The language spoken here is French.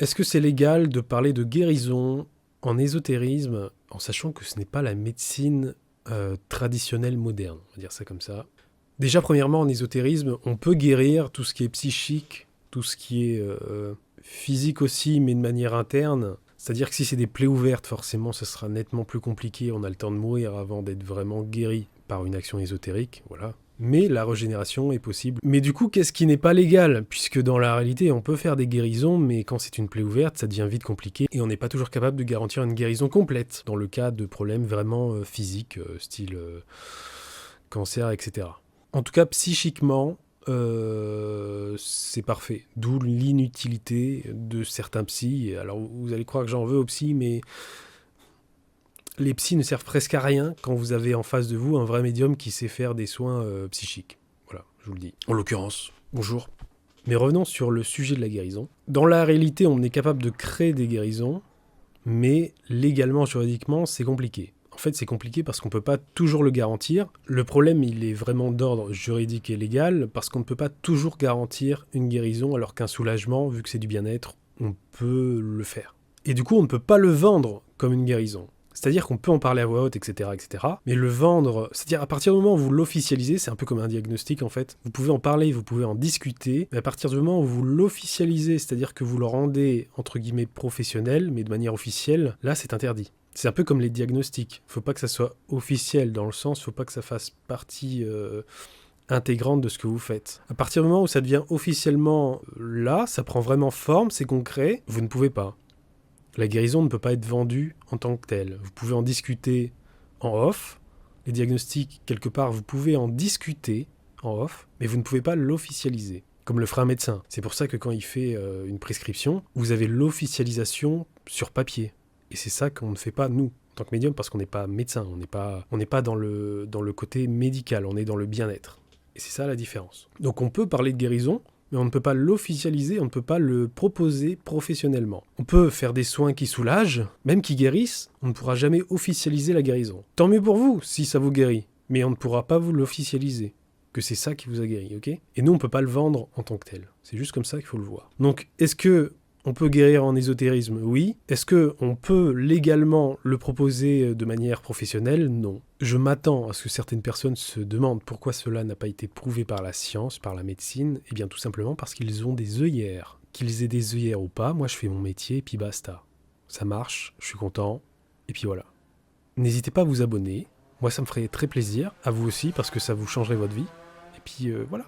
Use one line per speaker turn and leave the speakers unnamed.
Est-ce que c'est légal de parler de guérison en ésotérisme en sachant que ce n'est pas la médecine traditionnelle moderne, on va dire ça comme ça. Déjà, premièrement, en ésotérisme, on peut guérir tout ce qui est psychique, tout ce qui est physique aussi, mais de manière interne. C'est-à-dire que si c'est des plaies ouvertes, forcément, ce sera nettement plus compliqué. On a le temps de mourir avant d'être vraiment guéri par une action ésotérique, voilà. Mais la régénération est possible. Mais du coup, qu'est-ce qui n'est pas légal? Puisque dans la réalité, on peut faire des guérisons, mais quand c'est une plaie ouverte, ça devient vite compliqué. Et on n'est pas toujours capable de garantir une guérison complète, dans le cas de problèmes vraiment physiques, style cancer, etc. En tout cas, psychiquement, c'est parfait. D'où l'inutilité de certains psys. Alors, vous allez croire que j'en veux aux psys, mais les psys ne servent presque à rien quand vous avez en face de vous un vrai médium qui sait faire des soins psychiques. Voilà, je vous le dis. En l'occurrence, bonjour. Mais revenons sur le sujet de la guérison. Dans la réalité, on est capable de créer des guérisons, mais légalement, juridiquement, c'est compliqué. En fait, c'est compliqué parce qu'on ne peut pas toujours le garantir. Le problème, il est vraiment d'ordre juridique et légal, parce qu'on ne peut pas toujours garantir une guérison, alors qu'un soulagement, vu que c'est du bien-être, on peut le faire. Et du coup, on ne peut pas le vendre comme une guérison. C'est-à-dire qu'on peut en parler à voix haute, etc., etc. Mais le vendre, c'est-à-dire à partir du moment où vous l'officialisez, c'est un peu comme un diagnostic en fait. Vous pouvez en parler, vous pouvez en discuter, mais à partir du moment où vous l'officialisez, c'est-à-dire que vous le rendez entre guillemets professionnel, mais de manière officielle, là c'est interdit. C'est un peu comme les diagnostics. Faut pas que ça soit officiel dans le sens, faut pas que ça fasse partie intégrante de ce que vous faites. À partir du moment où ça devient officiellement là, ça prend vraiment forme, c'est concret, vous ne pouvez pas. La guérison ne peut pas être vendue en tant que telle. Vous pouvez en discuter en off. Les diagnostics, quelque part, vous pouvez en discuter en off, mais vous ne pouvez pas l'officialiser, comme le ferait un médecin. C'est pour ça que quand il fait une prescription, vous avez l'officialisation sur papier. Et c'est ça qu'on ne fait pas, nous, en tant que médium, parce qu'on n'est pas médecin, on n'est pas dans le côté médical, on est dans le bien-être. Et c'est ça la différence. Donc on peut parler de guérison, mais on ne peut pas l'officialiser, on ne peut pas le proposer professionnellement. On peut faire des soins qui soulagent, même qui guérissent, on ne pourra jamais officialiser la guérison. Tant mieux pour vous, si ça vous guérit, mais on ne pourra pas vous l'officialiser, que c'est ça qui vous a guéri, ok? Et nous, on ne peut pas le vendre en tant que tel. C'est juste comme ça qu'il faut le voir. Donc, est-ce que on peut guérir en ésotérisme? Oui. Est-ce qu'on peut légalement le proposer de manière professionnelle? Non. Je m'attends à ce que certaines personnes se demandent pourquoi cela n'a pas été prouvé par la science, par la médecine. Eh bien tout simplement parce qu'ils ont des œillères. Qu'ils aient des œillères ou pas, moi je fais mon métier et puis basta. Ça marche, je suis content, et puis voilà. N'hésitez pas à vous abonner. Moi ça me ferait très plaisir, à vous aussi, parce que ça vous changerait votre vie. Et puis voilà.